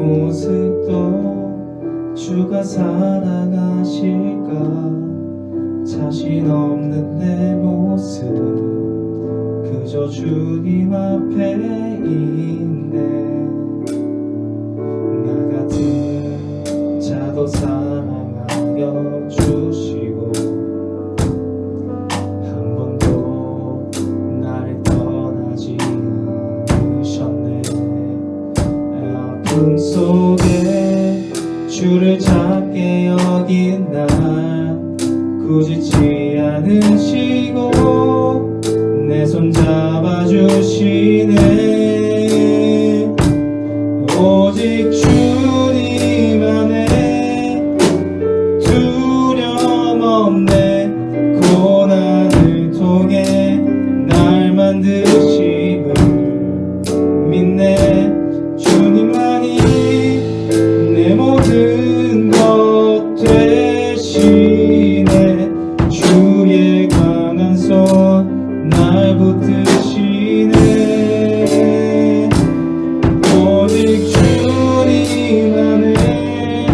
모습도 주가 사랑하실까? 자신 없는 내 모습은 그저 주님 앞에 있네. 나 같은 자도 사랑하여 주시고 한 번도 나를 떠나지 않으셨네. 아픔 속에 주를 작게 여긴 날 꾸짖지 않으시고 내 손 잡아주시네. 오직 주님 안에 두려움 없네. 고난을 통해 날 만드심을 믿네. 주님만이 내 모든 것 되시네. 주의 강한 손 날 붙드시네. 오직 주님 안에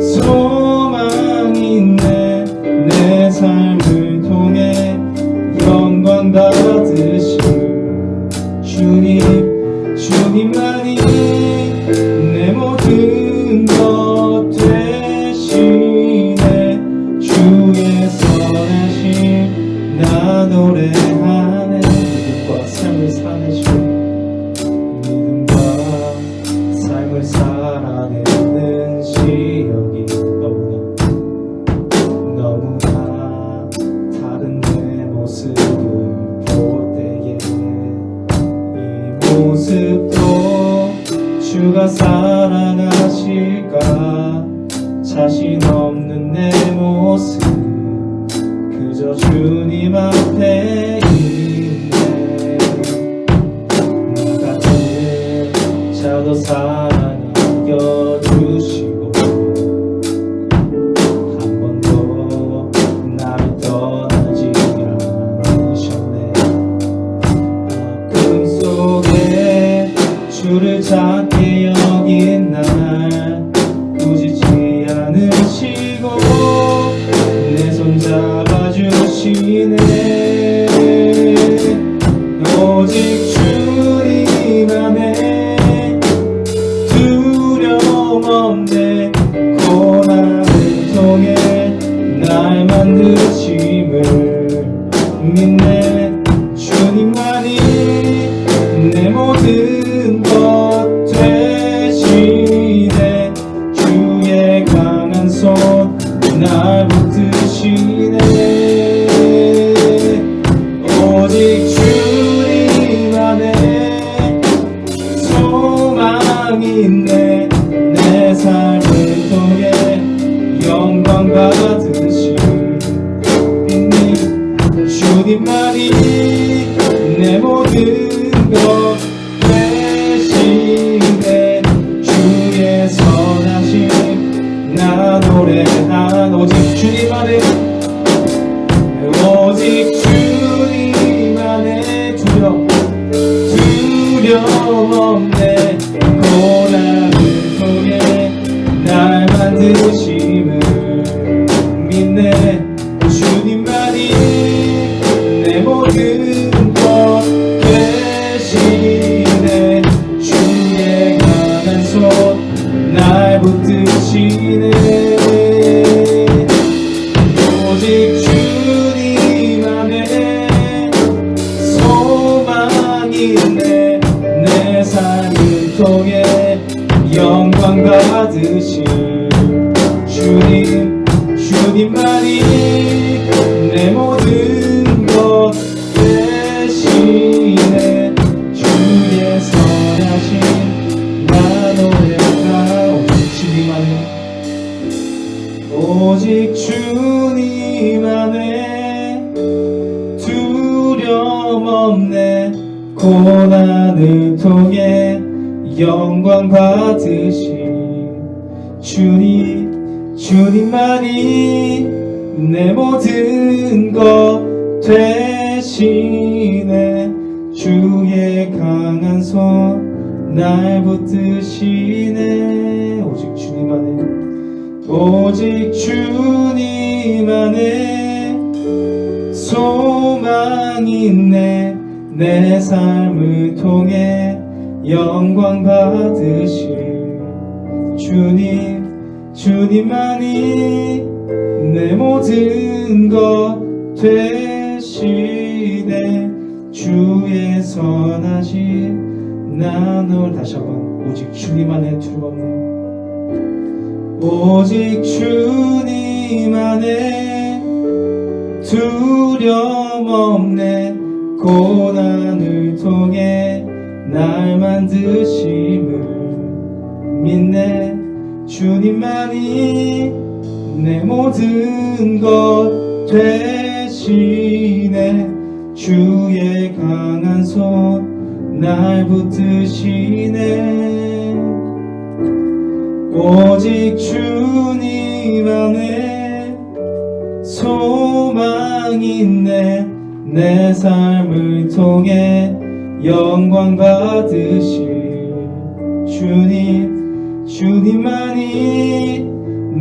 소망이 있네. 내 삶을 통해 영광 받으실 주님만이 내 모든 것 되시네. 주의 선하심 나 노래하네. 믿음과 삶을 사내신 믿음과 삶을 살아내는 시력이 너무나 다른 내 모습을 볼 때에 이 모습도 주가 사랑하실까? 자신 없는 내 모습 그저 주님 앞에 있네. 나 같은 자도 사랑하여 주시고 한 번도 나를 떠나지 않으셨네. 아픔 속에 주를 작게 여긴 날 꾸짖지 않으시고 내 손 잡아주시네. 오직 주님 안에 두려움 없네. 고난을 통해 날 만드심을 믿네. 주님만이 내 모든 것 되시네. 주의 강한 손 날 붙드시네. 오직 주님 안에 소망이 있네. 내 삶을 통해 영광 받으실 주님만이 내 모든 것 되시네. 주의 선하심 나 노래한 오직 주님 안에 오직 주님 안에 두려움 없네. 고난을 통해 날 만드심을 믿네. 주님만이 내 모든 것 되시네. 주의 강한 손 날 붙드시네. 오직 주님 안에 소망이 있네. 내 삶을 통해 영광 받으실 주님만이 내 모든 것 되시네. 주의 선하심 나 노래하오. 오직 주님 안에 두려움 없네. 고난을 통해 영광 받으신 주님만이 내 모든 것 되시네. 주의 강한 손 날 붙드시네. 오직 주님 안에, 오직 주님 안에 소망이 있네. 내 삶을 통해 영광 받으실 주님, 주님만이 내 모든 것 되시네. 주의 선하신 나눌. 다시 한번, 오직 주님 안에 두려움 없네. 오직 주님 안에 두려움 없네. 고난을 통해 날 만드심을 믿네. 주님만이 내 모든 것 되시네. 주의 강한 손 날 붙드시네. 오직 주님 안에 소망이 있네. 내 삶을 통해 영광 받으실 주님, 주님만이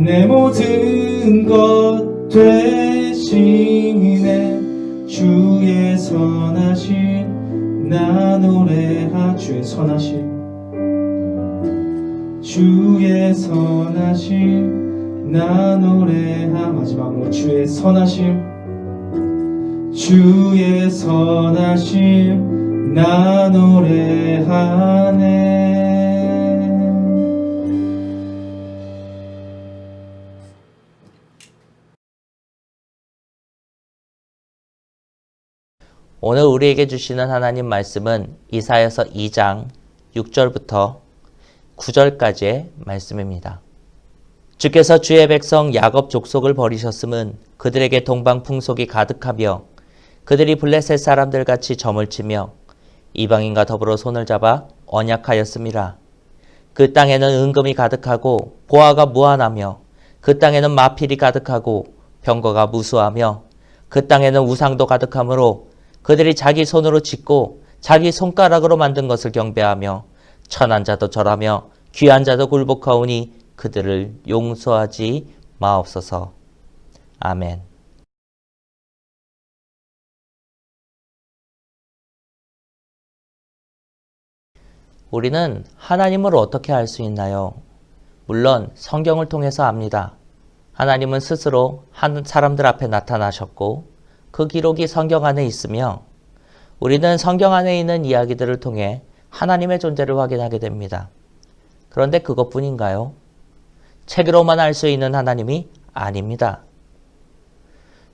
내 모든 것 되시네. 주의 선하심 나 노래하. 주의 선하심, 주의 선하심 나 노래하. 마지막으로 주의 선하심, 주의 선하심 나 노래하네. 오늘 우리에게 주시는 하나님 말씀은 이사야서 2장 6절부터 9절까지의 말씀입니다. 주께서 주의 백성 야곱 족속을 버리셨음은 그들에게 동방풍속이 가득하며 그들이 블레셋 사람들 같이 점을 치며 이방인과 더불어 손을 잡아 언약하였음이라. 그 땅에는 은금이 가득하고 보화가 무한하며 그 땅에는 마필이 가득하고 병거가 무수하며 그 땅에는 우상도 가득하므로 그들이 자기 손으로 짓고 자기 손가락으로 만든 것을 경배하며 천한 자도 절하며 귀한 자도 굴복하오니 그들을 용서하지 마옵소서. 아멘. 우리는 하나님을 어떻게 알 수 있나요? 물론 성경을 통해서 압니다. 하나님은 스스로 한 사람들 앞에 나타나셨고 그 기록이 성경 안에 있으며 우리는 성경 안에 있는 이야기들을 통해 하나님의 존재를 확인하게 됩니다. 그런데 그것뿐인가요? 책으로만 알 수 있는 하나님이 아닙니다.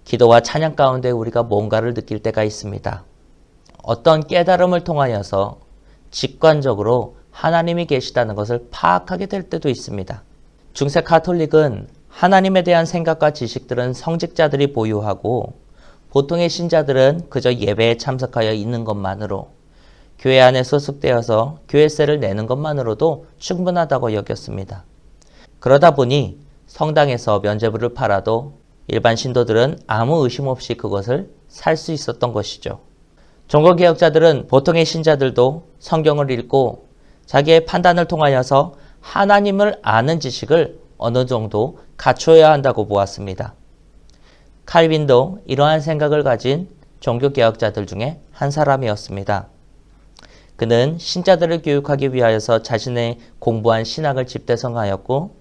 기도와 찬양 가운데 우리가 뭔가를 느낄 때가 있습니다. 어떤 깨달음을 통하여서 직관적으로 하나님이 계시다는 것을 파악하게 될 때도 있습니다. 중세 가톨릭은 하나님에 대한 생각과 지식들은 성직자들이 보유하고 보통의 신자들은 그저 예배에 참석하여 있는 것만으로 교회 안에 소속되어서 교회세를 내는 것만으로도 충분하다고 여겼습니다. 그러다 보니 성당에서 면죄부를 팔아도 일반 신도들은 아무 의심 없이 그것을 살 수 있었던 것이죠. 종교개혁자들은 보통의 신자들도 성경을 읽고 자기의 판단을 통하여서 하나님을 아는 지식을 어느 정도 갖춰야 한다고 보았습니다. 칼빈도 이러한 생각을 가진 종교개혁자들 중에 한 사람이었습니다. 그는 신자들을 교육하기 위하여서 자신의 공부한 신학을 집대성하였고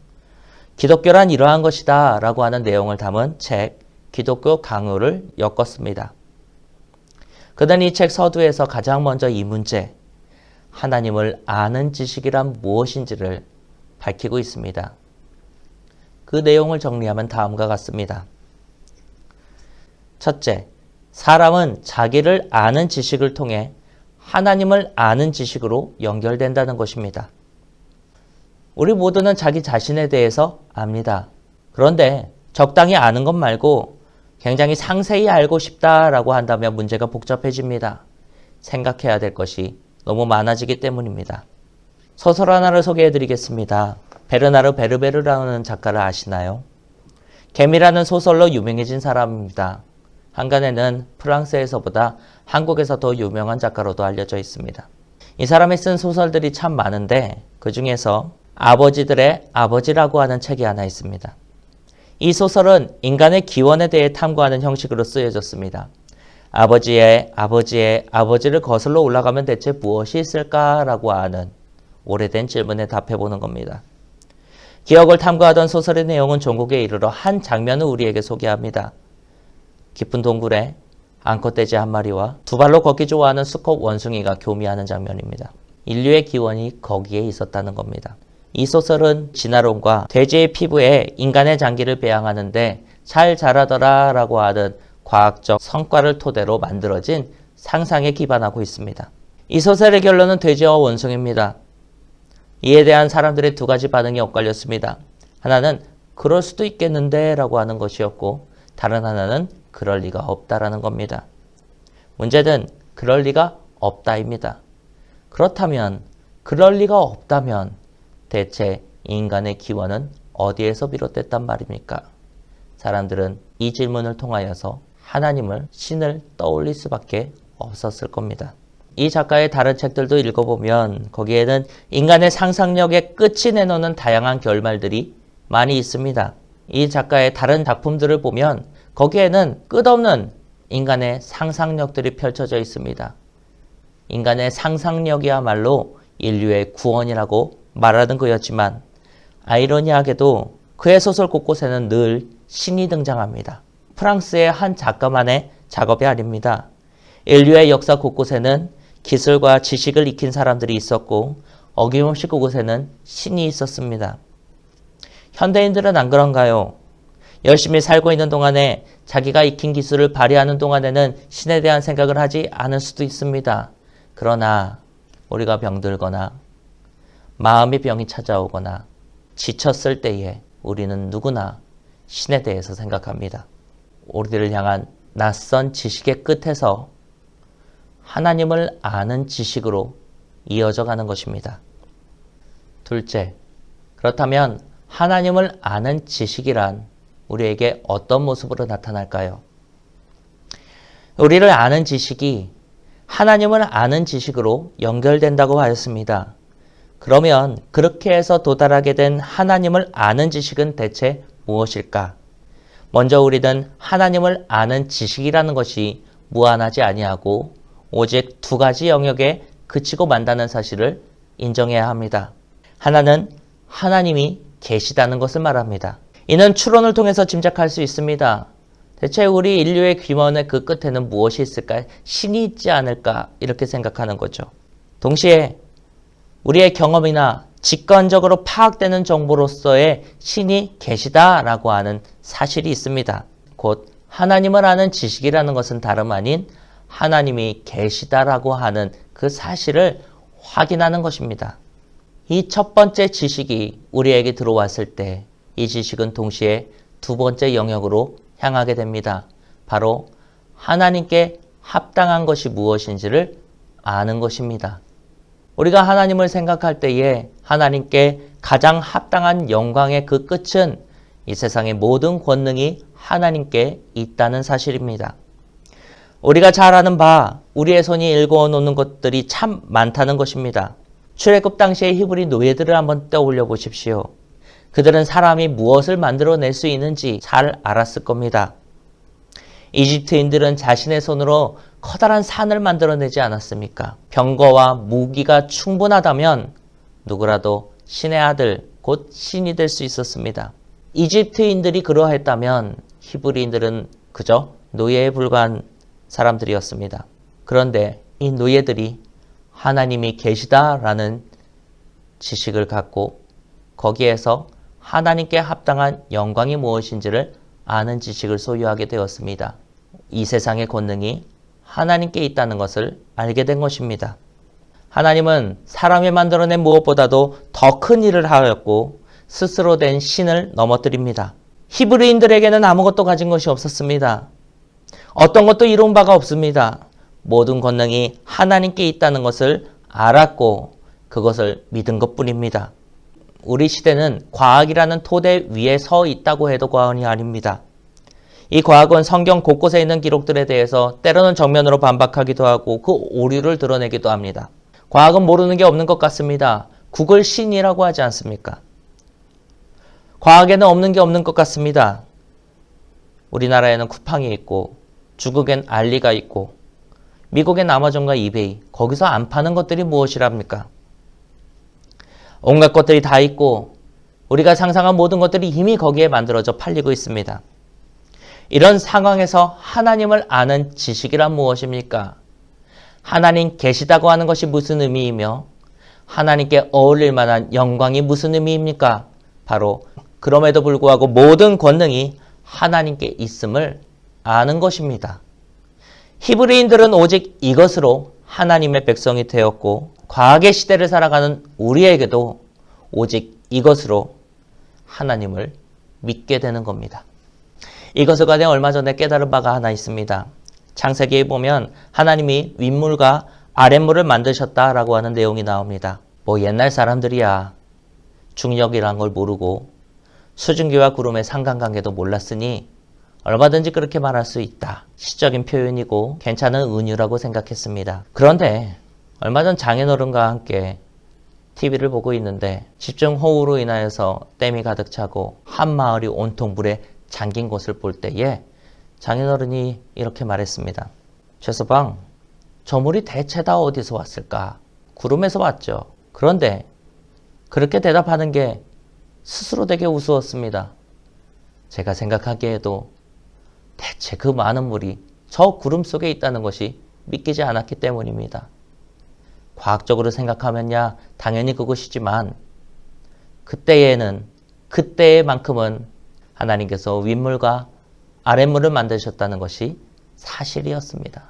기독교란 이러한 것이다 라고 하는 내용을 담은 책 기독교 강요를 엮었습니다. 그는 이 책 서두에서 가장 먼저 이 문제, 하나님을 아는 지식이란 무엇인지를 밝히고 있습니다. 그 내용을 정리하면 다음과 같습니다. 첫째, 사람은 자기를 아는 지식을 통해 하나님을 아는 지식으로 연결된다는 것입니다. 우리 모두는 자기 자신에 대해서 압니다. 그런데 적당히 아는 것 말고 굉장히 상세히 알고 싶다라고 한다면 문제가 복잡해집니다. 생각해야 될 것이 너무 많아지기 때문입니다. 소설 하나를 소개해드리겠습니다. 베르나르 베르베르라는 작가를 아시나요? 개미라는 소설로 유명해진 사람입니다. 한간에는 프랑스에서보다 한국에서 더 유명한 작가로도 알려져 있습니다. 이 사람이 쓴 소설들이 참 많은데 그 중에서 아버지들의 아버지라고 하는 책이 하나 있습니다. 이 소설은 인간의 기원에 대해 탐구하는 형식으로 쓰여졌습니다. 아버지의 아버지를 거슬러 올라가면 대체 무엇이 있을까라고 하는 오래된 질문에 답해보는 겁니다. 기억을 탐구하던 소설의 내용은 종국에 이르러 한 장면을 우리에게 소개합니다. 깊은 동굴에 앙컷돼지 한 마리와 두 발로 걷기 좋아하는 수컷 원숭이가 교미하는 장면입니다. 인류의 기원이 거기에 있었다는 겁니다. 이 소설은 진화론과 돼지의 피부에 인간의 장기를 배양하는데 잘 자라더라 라고 하는 과학적 성과를 토대로 만들어진 상상에 기반하고 있습니다. 이 소설의 결론은 돼지와 원숭이입니다. 이에 대한 사람들의 두 가지 반응이 엇갈렸습니다. 하나는 그럴 수도 있겠는데 라고 하는 것이었고 다른 하나는 그럴 리가 없다라는 겁니다. 문제는 그럴 리가 없다입니다. 그렇다면 그럴 리가 없다면 대체 인간의 기원은 어디에서 비롯됐단 말입니까? 사람들은 이 질문을 통하여서 하나님을, 신을 떠올릴 수밖에 없었을 겁니다. 이 작가의 다른 책들도 읽어보면 거기에는 인간의 상상력의 끝이 내놓는 다양한 결말들이 많이 있습니다. 이 작가의 다른 작품들을 보면 거기에는 끝없는 인간의 상상력들이 펼쳐져 있습니다. 인간의 상상력이야말로 인류의 구원이라고 말하는 그였지만 아이러니하게도 그의 소설 곳곳에는 늘 신이 등장합니다. 프랑스의 한 작가만의 작업이 아닙니다. 인류의 역사 곳곳에는 기술과 지식을 익힌 사람들이 있었고 어김없이 그곳에는 신이 있었습니다. 현대인들은 안 그런가요? 열심히 살고 있는 동안에 자기가 익힌 기술을 발휘하는 동안에는 신에 대한 생각을 하지 않을 수도 있습니다. 그러나 우리가 병들거나 마음의 병이 찾아오거나 지쳤을 때에 우리는 누구나 신에 대해서 생각합니다. 우리들을 향한 낯선 지식의 끝에서 하나님을 아는 지식으로 이어져 가는 것입니다. 둘째, 그렇다면 하나님을 아는 지식이란 우리에게 어떤 모습으로 나타날까요? 우리를 아는 지식이 하나님을 아는 지식으로 연결된다고 하였습니다. 그러면 그렇게 해서 도달하게 된 하나님을 아는 지식은 대체 무엇일까? 먼저 우리는 하나님을 아는 지식이라는 것이 무한하지 아니하고 오직 두 가지 영역에 그치고 만다는 사실을 인정해야 합니다. 하나는 하나님이 계시다는 것을 말합니다. 이는 추론을 통해서 짐작할 수 있습니다. 대체 우리 인류의 귀원의 그 끝에는 무엇이 있을까? 신이 있지 않을까? 이렇게 생각하는 거죠. 동시에 우리의 경험이나 직관적으로 파악되는 정보로서의 신이 계시다라고 하는 사실이 있습니다. 곧 하나님을 아는 지식이라는 것은 다름 아닌 하나님이 계시다라고 하는 그 사실을 확인하는 것입니다. 이 첫 번째 지식이 우리에게 들어왔을 때 이 지식은 동시에 두 번째 영역으로 향하게 됩니다. 바로 하나님께 합당한 것이 무엇인지를 아는 것입니다. 우리가 하나님을 생각할 때에 하나님께 가장 합당한 영광의 그 끝은 이 세상의 모든 권능이 하나님께 있다는 사실입니다. 우리가 잘 아는 바 우리의 손이 일궈 놓는 것들이 참 많다는 것입니다. 출애굽 당시의 히브리 노예들을 한번 떠올려 보십시오. 그들은 사람이 무엇을 만들어낼 수 있는지 잘 알았을 겁니다. 이집트인들은 자신의 손으로 커다란 산을 만들어내지 않았습니까? 병거와 무기가 충분하다면 누구라도 신의 아들, 곧 신이 될 수 있었습니다. 이집트인들이 그러했다면 히브리인들은 그저 노예에 불과한 사람들이었습니다. 그런데 이 노예들이 하나님이 계시다라는 지식을 갖고 거기에서 하나님께 합당한 영광이 무엇인지를 아는 지식을 소유하게 되었습니다. 이 세상의 권능이 하나님께 있다는 것을 알게 된 것입니다. 하나님은 사람이 만들어낸 무엇보다도 더 큰 일을 하였고 스스로 된 신을 넘어뜨립니다. 히브리인들에게는 아무것도 가진 것이 없었습니다. 어떤 것도 이룬 바가 없습니다. 모든 권능이 하나님께 있다는 것을 알았고 그것을 믿은 것뿐입니다. 우리 시대는 과학이라는 토대 위에 서 있다고 해도 과언이 아닙니다. 이 과학은 성경 곳곳에 있는 기록들에 대해서 때로는 정면으로 반박하기도 하고 그 오류를 드러내기도 합니다. 과학은 모르는 게 없는 것 같습니다. 구글 신이라고 하지 않습니까? 과학에는 없는 게 없는 것 같습니다. 우리나라에는 쿠팡이 있고 중국엔 알리가 있고 미국엔 아마존과 이베이, 거기서 안 파는 것들이 무엇이랍니까? 온갖 것들이 다 있고 우리가 상상한 모든 것들이 이미 거기에 만들어져 팔리고 있습니다. 이런 상황에서 하나님을 아는 지식이란 무엇입니까? 하나님 계시다고 하는 것이 무슨 의미이며 하나님께 어울릴 만한 영광이 무슨 의미입니까? 바로 그럼에도 불구하고 모든 권능이 하나님께 있음을 아는 것입니다. 히브리인들은 오직 이것으로 하나님의 백성이 되었고 과학의 시대를 살아가는 우리에게도 오직 이것으로 하나님을 믿게 되는 겁니다. 이것을 간에 얼마 전에 깨달은 바가 하나 있습니다. 창세기에 보면 하나님이 윗물과 아랫물을 만드셨다라고 하는 내용이 나옵니다. 뭐 옛날 사람들이야 중력이란 걸 모르고 수증기와 구름의 상관관계도 몰랐으니 얼마든지 그렇게 말할 수 있다. 시적인 표현이고 괜찮은 은유라고 생각했습니다. 그런데 얼마 전 장인어른과 함께 TV를 보고 있는데 집중호우로 인하여서 댐이 가득 차고 한 마을이 온통 물에 잠긴 것을 볼 때에 장인어른이 이렇게 말했습니다. 최서방, 저 물이 대체 다 어디서 왔을까? 구름에서 왔죠. 그런데 그렇게 대답하는 게 스스로 되게 우스웠습니다. 제가 생각하기에도 대체 그 많은 물이 저 구름 속에 있다는 것이 믿기지 않았기 때문입니다. 과학적으로 생각하면야 당연히 그것이지만 그때에만큼은 하나님께서 윗물과 아랫물을 만드셨다는 것이 사실이었습니다.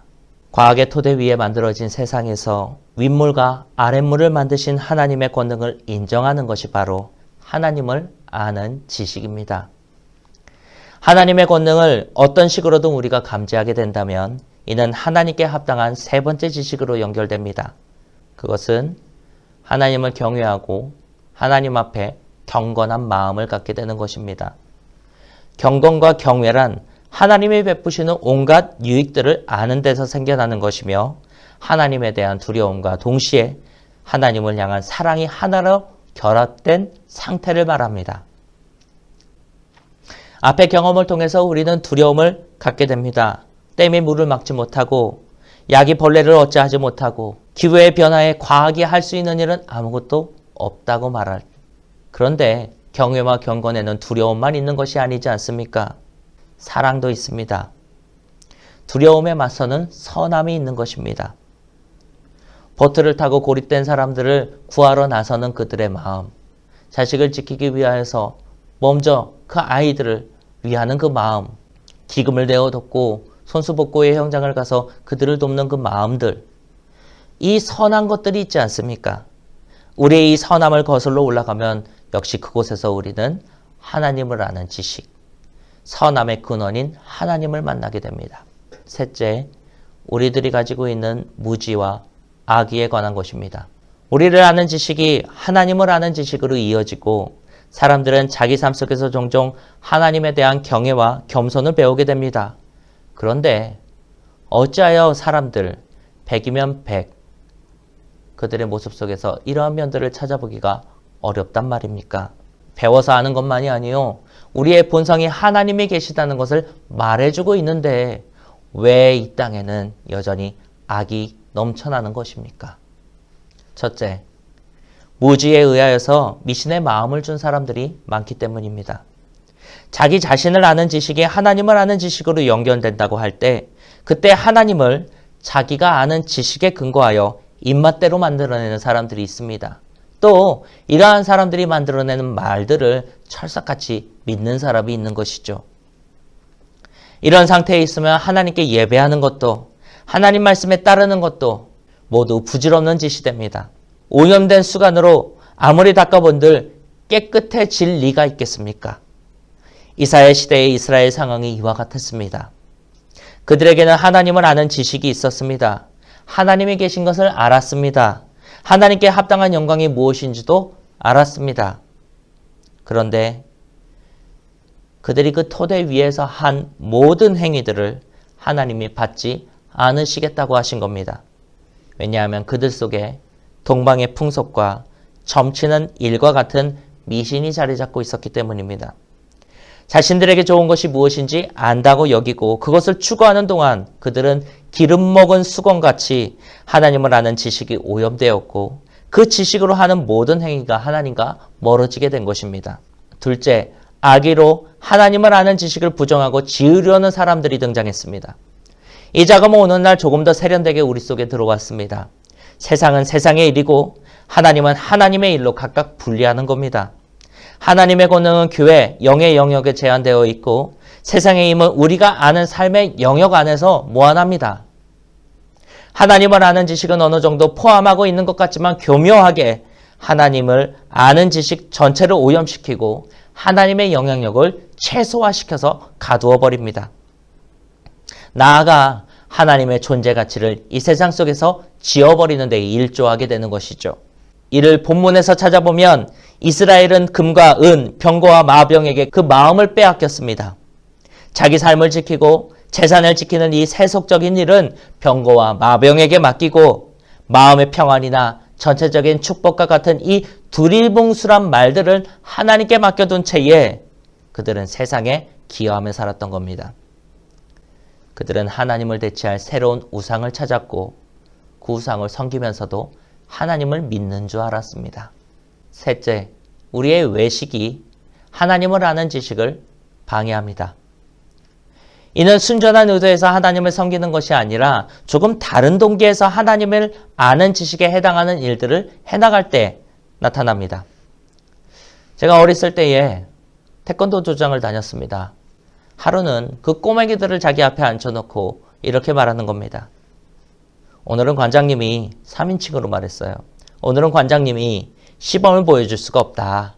과학의 토대 위에 만들어진 세상에서 윗물과 아랫물을 만드신 하나님의 권능을 인정하는 것이 바로 하나님을 아는 지식입니다. 하나님의 권능을 어떤 식으로든 우리가 감지하게 된다면 이는 하나님께 합당한 세 번째 지식으로 연결됩니다. 그것은 하나님을 경외하고 하나님 앞에 경건한 마음을 갖게 되는 것입니다. 경건과 경외란 하나님이 베푸시는 온갖 유익들을 아는 데서 생겨나는 것이며 하나님에 대한 두려움과 동시에 하나님을 향한 사랑이 하나로 결합된 상태를 말합니다. 앞의 경험을 통해서 우리는 두려움을 갖게 됩니다. 댐이 물을 막지 못하고 약이 벌레를 어찌하지 못하고 기후의 변화에 과학이 할 수 있는 일은 아무것도 없다고 말할. 그런데 경외와 경건에는 두려움만 있는 것이 아니지 않습니까? 사랑도 있습니다. 두려움에 맞서는 선함이 있는 것입니다. 보트를 타고 고립된 사람들을 구하러 나서는 그들의 마음, 자식을 지키기 위하여서 먼저 그 아이들을 위하는 그 마음, 기금을 내어 돕고 손수복고의 현장을 가서 그들을 돕는 그 마음들, 이 선한 것들이 있지 않습니까? 우리의 이 선함을 거슬러 올라가면 역시 그곳에서 우리는 하나님을 아는 지식, 선함의 근원인 하나님을 만나게 됩니다. 셋째, 우리들이 가지고 있는 무지와 악의에 관한 것입니다. 우리를 아는 지식이 하나님을 아는 지식으로 이어지고 사람들은 자기 삶 속에서 종종 하나님에 대한 경외와 겸손을 배우게 됩니다. 그런데 어찌하여 사람들 100이면 100 그들의 모습 속에서 이러한 면들을 찾아보기가 어렵단 말입니까? 배워서 아는 것만이 아니요, 우리의 본성이 하나님이 계시다는 것을 말해주고 있는데 왜 이 땅에는 여전히 악이 넘쳐나는 것입니까? 첫째, 무지에 의하여서 미신의 마음을 준 사람들이 많기 때문입니다. 자기 자신을 아는 지식이 하나님을 아는 지식으로 연결된다고 할 때 그때 하나님을 자기가 아는 지식에 근거하여 입맛대로 만들어내는 사람들이 있습니다. 또 이러한 사람들이 만들어내는 말들을 철석같이 믿는 사람이 있는 것이죠. 이런 상태에 있으면 하나님께 예배하는 것도 하나님 말씀에 따르는 것도 모두 부질없는 짓이 됩니다. 오염된 수간으로 아무리 닦아본들 깨끗해질 리가 있겠습니까? 이사야 시대의 이스라엘 상황이 이와 같았습니다. 그들에게는 하나님을 아는 지식이 있었습니다. 하나님이 계신 것을 알았습니다. 하나님께 합당한 영광이 무엇인지도 알았습니다. 그런데 그들이 그 토대 위에서 한 모든 행위들을 하나님이 받지 않으시겠다고 하신 겁니다. 왜냐하면 그들 속에 동방의 풍속과 점치는 일과 같은 미신이 자리 잡고 있었기 때문입니다. 자신들에게 좋은 것이 무엇인지 안다고 여기고 그것을 추구하는 동안 그들은 기름 먹은 수건같이 하나님을 아는 지식이 오염되었고 그 지식으로 하는 모든 행위가 하나님과 멀어지게 된 것입니다. 둘째, 악의로 하나님을 아는 지식을 부정하고 지으려는 사람들이 등장했습니다. 이 자금은 오늘날 조금 더 세련되게 우리 속에 들어왔습니다. 세상은 세상의 일이고 하나님은 하나님의 일로 각각 분리하는 겁니다. 하나님의 권능은 교회, 영의 영역에 제한되어 있고 세상의 힘은 우리가 아는 삶의 영역 안에서 무한합니다. 하나님을 아는 지식은 어느 정도 포함하고 있는 것 같지만 교묘하게 하나님을 아는 지식 전체를 오염시키고 하나님의 영향력을 최소화시켜서 가두어 버립니다. 나아가 하나님의 존재 가치를 이 세상 속에서 지워버리는 데 일조하게 되는 것이죠. 이를 본문에서 찾아보면 이스라엘은 금과 은, 병거와 마병에게 그 마음을 빼앗겼습니다. 자기 삶을 지키고 재산을 지키는 이 세속적인 일은 병거와 마병에게 맡기고 마음의 평안이나 전체적인 축복과 같은 이 두리뭉술한 말들을 하나님께 맡겨둔 채에 그들은 세상에 기여하며 살았던 겁니다. 그들은 하나님을 대체할 새로운 우상을 찾았고 그 우상을 섬기면서도 하나님을 믿는 줄 알았습니다. 셋째, 우리의 외식이 하나님을 아는 지식을 방해합니다. 이는 순전한 의도에서 하나님을 섬기는 것이 아니라 조금 다른 동기에서 하나님을 아는 지식에 해당하는 일들을 해나갈 때 나타납니다. 제가 어렸을 때에 태권도 도장을 다녔습니다. 하루는 그 꼬맹이들을 자기 앞에 앉혀놓고 이렇게 말하는 겁니다. 오늘은 관장님이 3인칭으로 말했어요. 오늘은 관장님이 시범을 보여줄 수가 없다.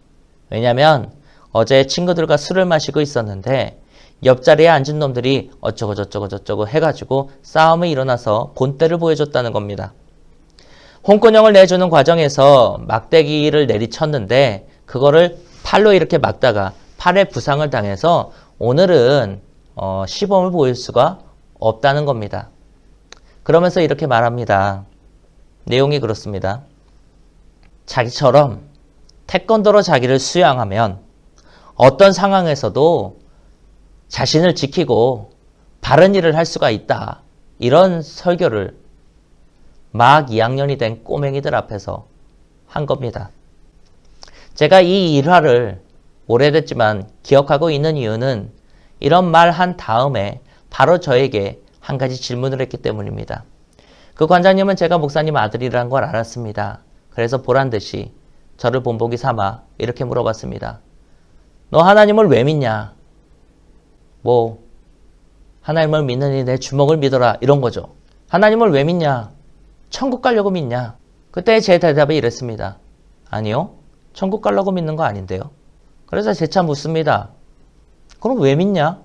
왜냐하면 어제 친구들과 술을 마시고 있었는데 옆자리에 앉은 놈들이 어쩌고 저쩌고 해가지고 싸움이 일어나서 본때를 보여줬다는 겁니다. 홍군형을 내주는 과정에서 막대기를 내리쳤는데 그거를 팔로 이렇게 막다가 팔에 부상을 당해서 오늘은 시범을 보일 수가 없다는 겁니다. 그러면서 이렇게 말합니다. 내용이 그렇습니다. 자기처럼 태권도로 자기를 수양하면 어떤 상황에서도 자신을 지키고 바른 일을 할 수가 있다. 이런 설교를 막 2학년이 된 꼬맹이들 앞에서 한 겁니다. 제가 이 일화를 오래됐지만 기억하고 있는 이유는 이런 말 한 다음에 바로 저에게 한 가지 질문을 했기 때문입니다. 그 관장님은 제가 목사님 아들이라는 걸 알았습니다. 그래서 보란듯이 저를 본보기 삼아 이렇게 물어봤습니다. 너 하나님을 왜 믿냐? 뭐 하나님을 믿느니 내 주먹을 믿어라 이런 거죠. 하나님을 왜 믿냐? 천국 가려고 믿냐? 그때 제 대답이 이랬습니다. 아니요. 천국 가려고 믿는 거 아닌데요. 그래서 재차 묻습니다. 그럼 왜 믿냐?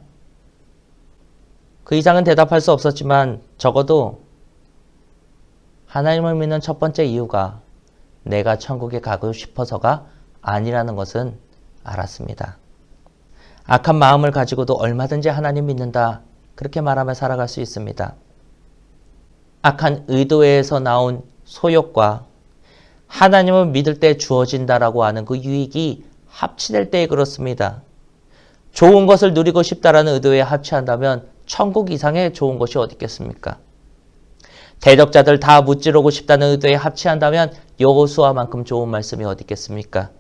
그 이상은 대답할 수 없었지만 적어도 하나님을 믿는 첫 번째 이유가 내가 천국에 가고 싶어서가 아니라는 것은 알았습니다. 악한 마음을 가지고도 얼마든지 하나님 믿는다. 그렇게 말하며 살아갈 수 있습니다. 악한 의도에서 나온 소욕과 하나님을 믿을 때 주어진다라고 하는 그 유익이 합치될 때에 그렇습니다. 좋은 것을 누리고 싶다라는 의도에 합치한다면 천국 이상의 좋은 것이 어디 있겠습니까? 대적자들 다 무찌르고 싶다는 의도에 합치한다면 여호수아만큼 좋은 말씀이 어디 있겠습니까?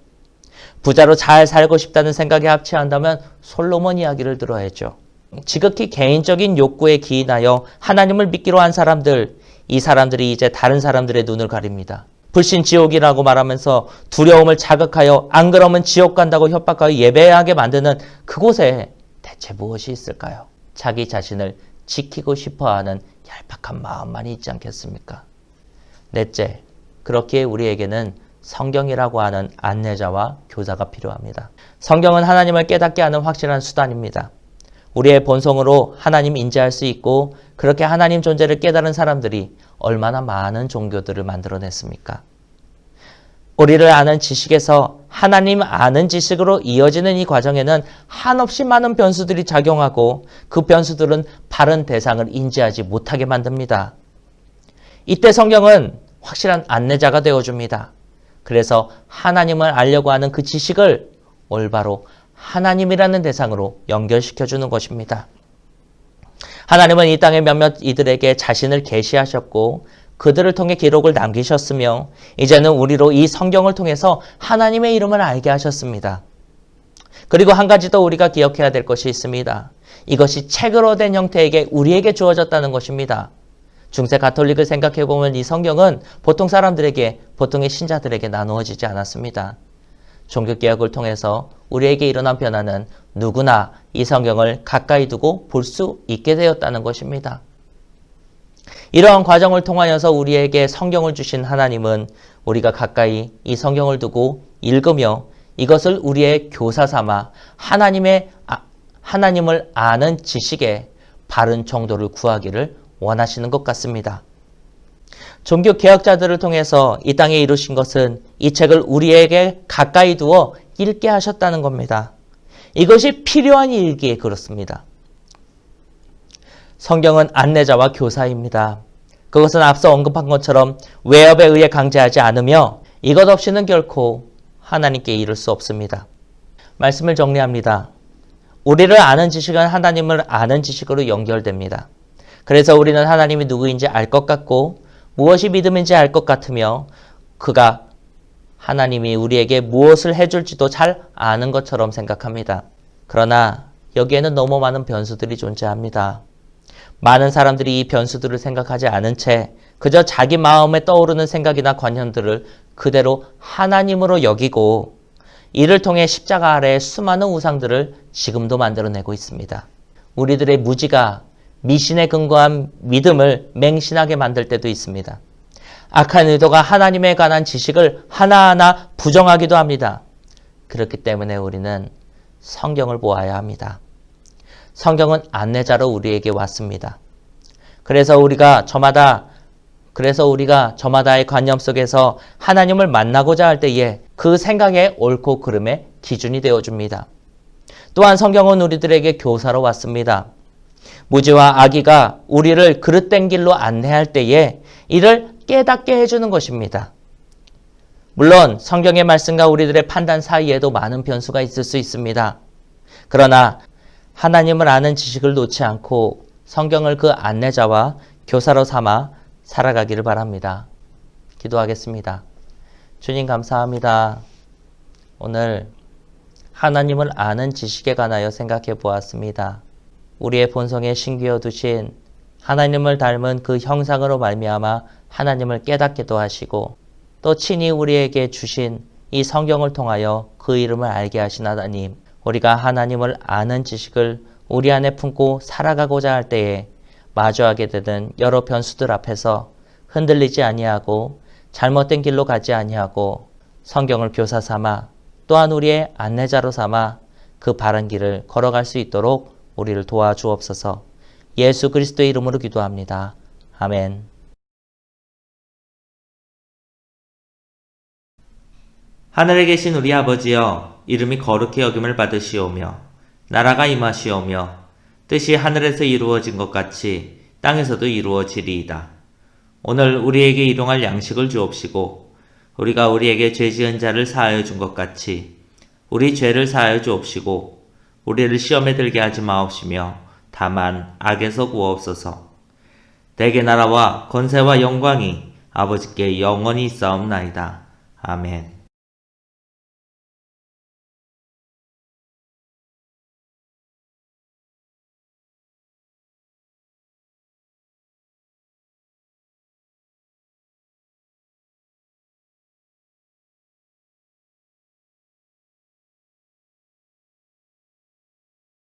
부자로 잘 살고 싶다는 생각에 합치한다면 솔로몬 이야기를 들어야죠. 지극히 개인적인 욕구에 기인하여 하나님을 믿기로 한 사람들, 이 사람들이 이제 다른 사람들의 눈을 가립니다. 불신지옥이라고 말하면서 두려움을 자극하여 안 그러면 지옥 간다고 협박하여 예배하게 만드는 그곳에 대체 무엇이 있을까요? 자기 자신을 지키고 싶어하는 얄팍한 마음만이 있지 않겠습니까? 넷째, 그렇기에 우리에게는 성경이라고 하는 안내자와 교사가 필요합니다. 성경은 하나님을 깨닫게 하는 확실한 수단입니다. 우리의 본성으로 하나님 인지할 수 있고 그렇게 하나님 존재를 깨달은 사람들이 얼마나 많은 종교들을 만들어냈습니까? 우리를 아는 지식에서 하나님 아는 지식으로 이어지는 이 과정에는 한없이 많은 변수들이 작용하고 그 변수들은 바른 대상을 인지하지 못하게 만듭니다. 이때 성경은 확실한 안내자가 되어줍니다. 그래서 하나님을 알려고 하는 그 지식을 올바로 하나님이라는 대상으로 연결시켜주는 것입니다. 하나님은 이 땅의 몇몇 이들에게 자신을 계시하셨고 그들을 통해 기록을 남기셨으며 이제는 우리로 이 성경을 통해서 하나님의 이름을 알게 하셨습니다. 그리고 한 가지 더 우리가 기억해야 될 것이 있습니다. 이것이 책으로 된 형태에게 우리에게 주어졌다는 것입니다. 중세 가톨릭을 생각해보면 이 성경은 보통 사람들에게, 보통의 신자들에게 나누어지지 않았습니다. 종교개혁을 통해서 우리에게 일어난 변화는 누구나 이 성경을 가까이 두고 볼 수 있게 되었다는 것입니다. 이러한 과정을 통하여서 우리에게 성경을 주신 하나님은 우리가 가까이 이 성경을 두고 읽으며 이것을 우리의 교사 삼아 하나님을 아는 지식의 바른 정도를 구하기를 원하시는 것 같습니다. 종교 개혁자들을 통해서 이 땅에 이루신 것은 이 책을 우리에게 가까이 두어 읽게 하셨다는 겁니다. 이것이 필요한 일기에 그렇습니다. 성경은 안내자와 교사입니다. 그것은 앞서 언급한 것처럼 외업에 의해 강제하지 않으며 이것 없이는 결코 하나님께 이를 수 없습니다. 말씀을 정리합니다. 우리를 아는 지식은 하나님을 아는 지식으로 연결됩니다. 그래서 우리는 하나님이 누구인지 알 것 같고 무엇이 믿음인지 알 것 같으며 그가 하나님이 우리에게 무엇을 해줄지도 잘 아는 것처럼 생각합니다. 그러나 여기에는 너무 많은 변수들이 존재합니다. 많은 사람들이 이 변수들을 생각하지 않은 채 그저 자기 마음에 떠오르는 생각이나 관념들을 그대로 하나님으로 여기고 이를 통해 십자가 아래에 수많은 우상들을 지금도 만들어내고 있습니다. 우리들의 무지가 미신에 근거한 믿음을 맹신하게 만들 때도 있습니다. 악한 의도가 하나님에 관한 지식을 하나하나 부정하기도 합니다. 그렇기 때문에 우리는 성경을 보아야 합니다. 성경은 안내자로 우리에게 왔습니다. 그래서 우리가 저마다의 관념 속에서 하나님을 만나고자 할 때에 그 생각의 옳고 그름의 기준이 되어줍니다. 또한 성경은 우리들에게 교사로 왔습니다. 무지와 악의가 우리를 그릇된 길로 안내할 때에 이를 깨닫게 해주는 것입니다. 물론 성경의 말씀과 우리들의 판단 사이에도 많은 변수가 있을 수 있습니다. 그러나 하나님을 아는 지식을 놓지 않고 성경을 그 안내자와 교사로 삼아 살아가기를 바랍니다. 기도하겠습니다. 주님 감사합니다. 오늘 하나님을 아는 지식에 관하여 생각해 보았습니다. 우리의 본성에 심기어 두신 하나님을 닮은 그 형상으로 말미암아 하나님을 깨닫게도 하시고 또 친히 우리에게 주신 이 성경을 통하여 그 이름을 알게 하신 하나님, 우리가 하나님을 아는 지식을 우리 안에 품고 살아가고자 할 때에 마주하게 되는 여러 변수들 앞에서 흔들리지 아니하고 잘못된 길로 가지 아니하고 성경을 교사 삼아 또한 우리의 안내자로 삼아 그 바른 길을 걸어갈 수 있도록 우리를 도와주옵소서. 예수 그리스도의 이름으로 기도합니다. 아멘. 하늘에 계신 우리 아버지여, 이름이 거룩히 여김을 받으시오며 나라가 임하시오며 뜻이 하늘에서 이루어진 것 같이 땅에서도 이루어지리이다. 오늘 우리에게 일용할 양식을 주옵시고 우리가 우리에게 죄 지은 자를 사하여 준 것 같이 우리 죄를 사하여 주옵시고 우리를 시험에 들게 하지 마옵시며 다만 악에서 구하옵소서. 대개 나라와 권세와 영광이 아버지께 영원히 있사옵나이다. 아멘.